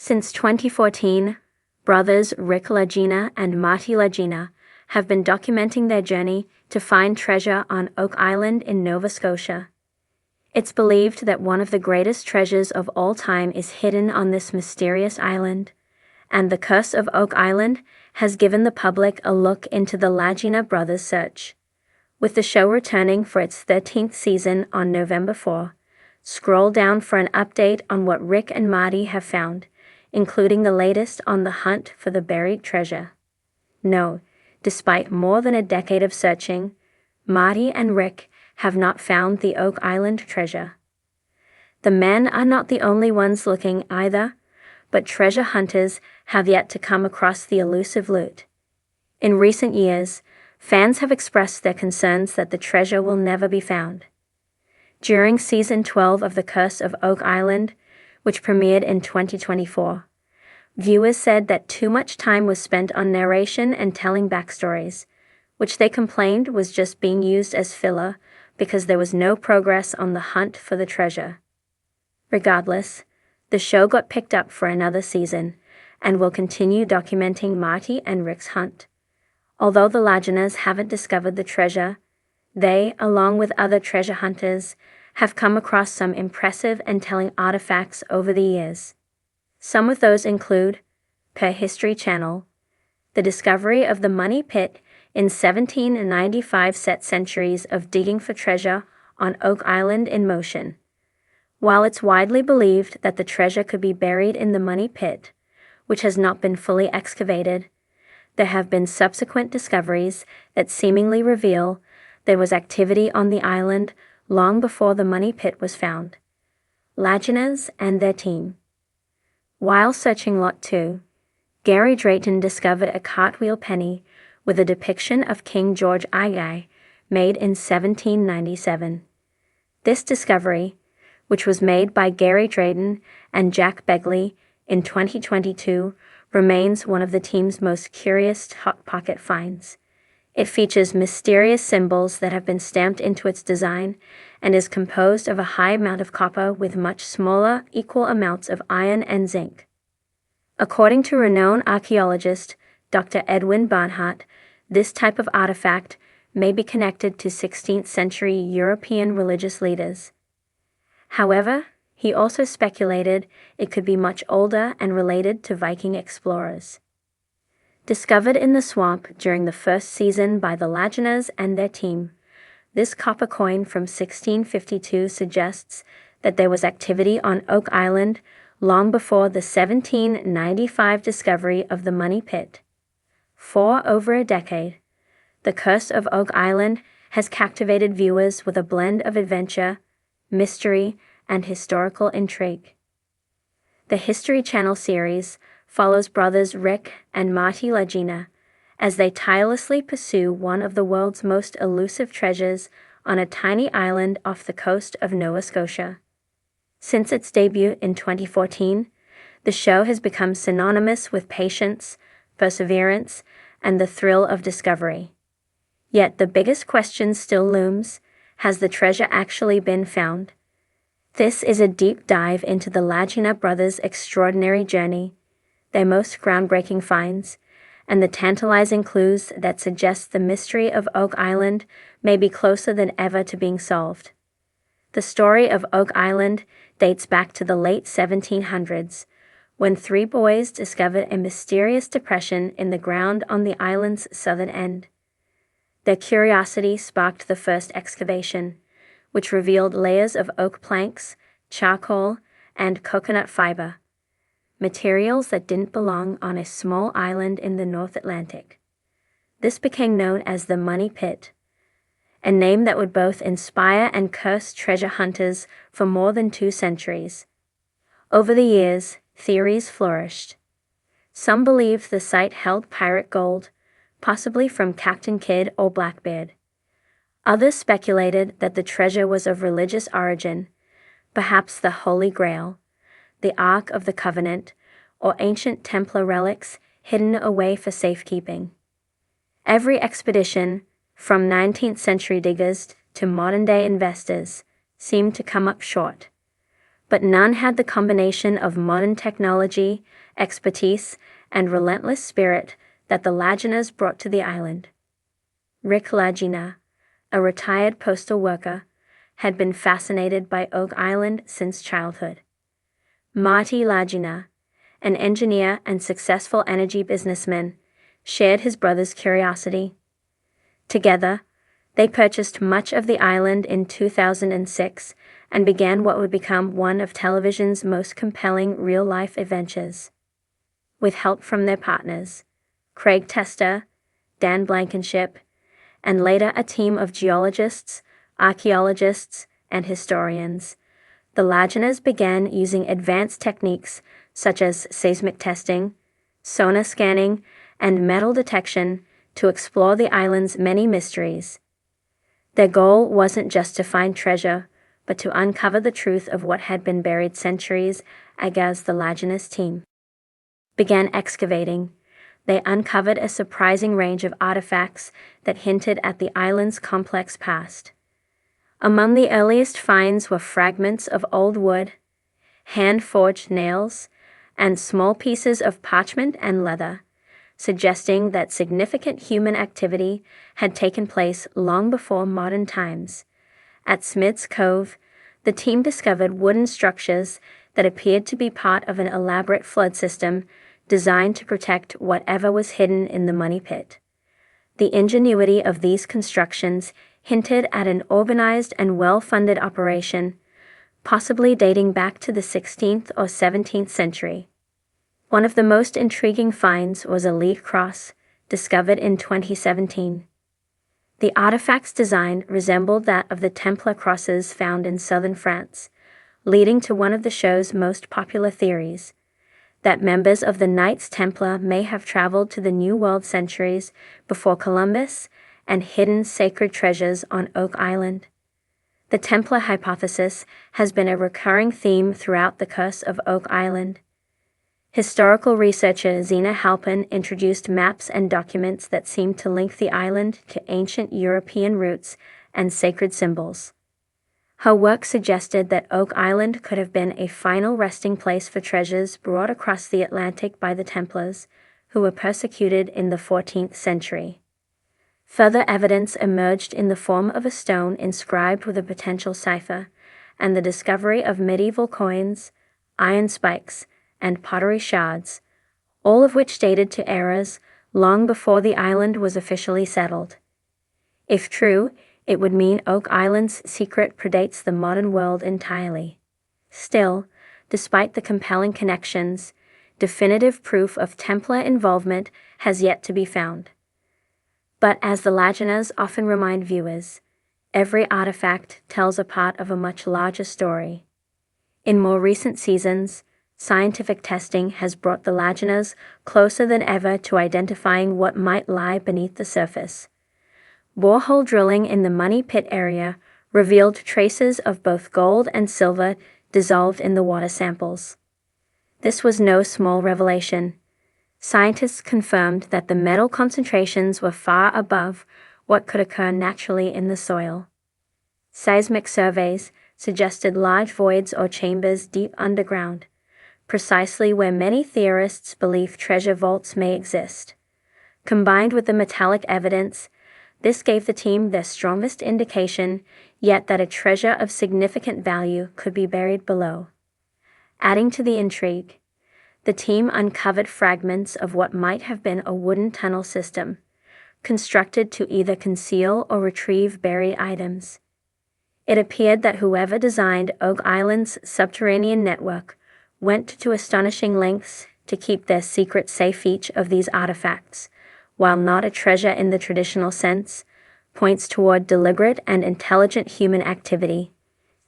Since 2014, brothers Rick Lagina and Marty Lagina have been documenting their journey to find treasure on Oak Island in Nova Scotia. It's believed that one of the greatest treasures of all time is hidden on this mysterious island, and the Curse of Oak Island has given the public a look into the Lagina brothers' search. With the show returning for its 13th season on November 4, scroll down for an update on what Rick and Marty have found, including the latest on the hunt for the buried treasure. No, despite more than a decade of searching, Marty and Rick have not found the Oak Island treasure. The men are not the only ones looking either, but treasure hunters have yet to come across the elusive loot. In recent years, fans have expressed their concerns that the treasure will never be found. During Season 12 of The Curse of Oak Island, which premiered in 2024, viewers said that too much time was spent on narration and telling backstories, which they complained was just being used as filler because there was no progress on the hunt for the treasure. Regardless, the show got picked up for another season and will continue documenting Marty and Rick's hunt. Although the Laginas haven't discovered the treasure, they, along with other treasure hunters, have come across some impressive and telling artifacts over the years. Some of those include, per History Channel, the discovery of the Money Pit in 1795 set centuries of digging for treasure on Oak Island in motion. While it's widely believed that the treasure could be buried in the Money Pit, which has not been fully excavated, there have been subsequent discoveries that seemingly reveal there was activity on the island long before the Money Pit was found. Laginas and their team. While searching Lot 2, Gary Drayton discovered a cartwheel penny with a depiction of King George I made in 1797. This discovery, which was made by Gary Drayton and Jack Begley in 2022, remains one of the team's most curious hot pocket finds. It features mysterious symbols that have been stamped into its design and is composed of a high amount of copper with much smaller, equal amounts of iron and zinc. According to renowned archaeologist Dr. Edwin Barnhart, this type of artifact may be connected to 16th century European religious leaders. However, he also speculated it could be much older and related to Viking explorers. Discovered in the swamp during the first season by the Laginas and their team, this copper coin from 1652 suggests that there was activity on Oak Island long before the 1795 discovery of the Money Pit. For over a decade, The Curse of Oak Island has captivated viewers with a blend of adventure, mystery, and historical intrigue. The History Channel series follows brothers Rick and Marty Lagina as they tirelessly pursue one of the world's most elusive treasures on a tiny island off the coast of Nova Scotia. Since its debut in 2014, the show has become synonymous with patience, perseverance, and the thrill of discovery. Yet the biggest question still looms: has the treasure actually been found? This is a deep dive into the Lagina brothers' extraordinary journey, their most groundbreaking finds, and the tantalizing clues that suggest the mystery of Oak Island may be closer than ever to being solved. The story of Oak Island dates back to the late 1700s, when three boys discovered a mysterious depression in the ground on the island's southern end. Their curiosity sparked the first excavation, which revealed layers of oak planks, charcoal, and coconut fiber, materials that didn't belong on a small island in the North Atlantic. This became known as the Money Pit, a name that would both inspire and curse treasure hunters for more than 2 centuries. Over the years, theories flourished. Some believed the site held pirate gold, possibly from Captain Kidd or Blackbeard. Others speculated that the treasure was of religious origin, perhaps the Holy Grail, the Ark of the Covenant, or ancient Templar relics hidden away for safekeeping. Every expedition, from 19th century diggers to modern-day investors, seemed to come up short. but none had the combination of modern technology, expertise, and relentless spirit that the Laginas brought to the island. Rick Lagina, a retired postal worker, had been fascinated by Oak Island since childhood. Marty Lagina, an engineer and successful energy businessman, shared his brother's curiosity. Together, they purchased much of the island in 2006 and began what would become one of television's most compelling real-life adventures. With help from their partners, Craig Tester, Dan Blankenship, and later a team of geologists, archaeologists, and historians, the Laginas began using advanced techniques such as seismic testing, sonar scanning, and metal detection to explore the island's many mysteries. Their goal wasn't just to find treasure, but to uncover the truth of what had been buried centuries ago. As the Laginas team began excavating, they uncovered a surprising range of artifacts that hinted at the island's complex past. Among the earliest finds were fragments of old wood, hand-forged nails, and small pieces of parchment and leather, suggesting that significant human activity had taken place long before modern times. At Smith's Cove, the team discovered wooden structures that appeared to be part of an elaborate flood system designed to protect whatever was hidden in the money pit. The ingenuity of these constructions hinted at an organized and well-funded operation, possibly dating back to the 16th or 17th century. One of the most intriguing finds was a lead cross, discovered in 2017. The artifact's design resembled that of the Templar crosses found in southern France, leading to one of the show's most popular theories, that members of the Knights Templar may have traveled to the New World centuries before Columbus and hidden sacred treasures on Oak Island. The Templar hypothesis has been a recurring theme throughout the Curse of Oak Island. Historical researcher Zena Halpin introduced maps and documents that seemed to link the island to ancient European roots and sacred symbols. Her work suggested that Oak Island could have been a final resting place for treasures brought across the Atlantic by the Templars, who were persecuted in the 14th century. Further evidence emerged in the form of a stone inscribed with a potential cipher, and the discovery of medieval coins, iron spikes, and pottery shards, all of which dated to eras long before the island was officially settled. If true, it would mean Oak Island's secret predates the modern world entirely. Still, despite the compelling connections, definitive proof of Templar involvement has yet to be found. But as the Laginas often remind viewers, every artifact tells a part of a much larger story. In more recent seasons, scientific testing has brought the Laginas closer than ever to identifying what might lie beneath the surface. Borehole drilling in the Money Pit area revealed traces of both gold and silver dissolved in the water samples. This was no small revelation. Scientists confirmed that the metal concentrations were far above what could occur naturally in the soil. Seismic surveys suggested large voids or chambers deep underground, precisely where many theorists believe treasure vaults may exist. Combined with the metallic evidence, this gave the team their strongest indication yet that a treasure of significant value could be buried below. Adding to the intrigue, the team uncovered fragments of what might have been a wooden tunnel system, constructed to either conceal or retrieve buried items. It appeared that whoever designed Oak Island's subterranean network went to astonishing lengths to keep their secret safe. Each of these artifacts, while not a treasure in the traditional sense, points toward deliberate and intelligent human activity,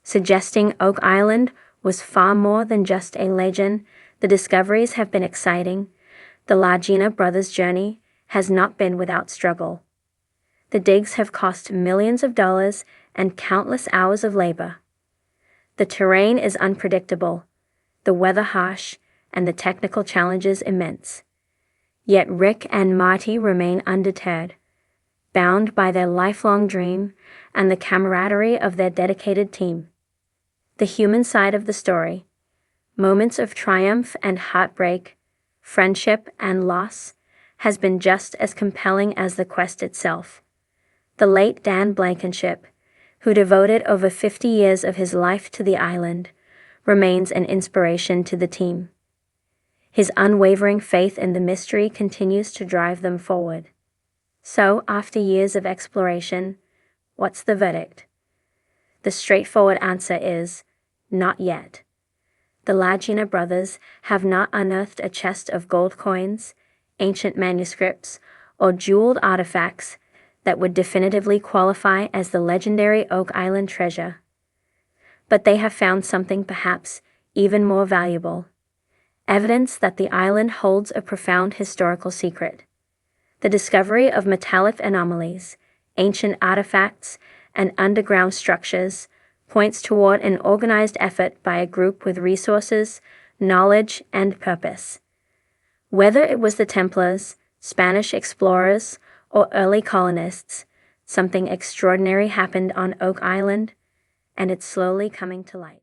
suggesting Oak Island was far more than just a legend. The discoveries have been exciting. The Lagina brothers' journey has not been without struggle. The digs have cost millions of dollars and countless hours of labor. The terrain is unpredictable, the weather harsh, and the technical challenges immense. Yet Rick and Marty remain undeterred, bound by their lifelong dream and the camaraderie of their dedicated team. The human side of the story, moments of triumph and heartbreak, friendship and loss, has been just as compelling as the quest itself. The late Dan Blankenship, who devoted over 50 years of his life to the island, remains an inspiration to the team. His unwavering faith in the mystery continues to drive them forward. So, after years of exploration, what's the verdict? The straightforward answer is, not yet. The Lagina brothers have not unearthed a chest of gold coins, ancient manuscripts, or jeweled artifacts that would definitively qualify as the legendary Oak Island treasure. But they have found something perhaps even more valuable. Evidence that the island holds a profound historical secret. The discovery of metallic anomalies, ancient artifacts, and underground structures points toward an organized effort by a group with resources, knowledge, and purpose. Whether it was the Templars, Spanish explorers, or early colonists, something extraordinary happened on Oak Island, and it's slowly coming to light.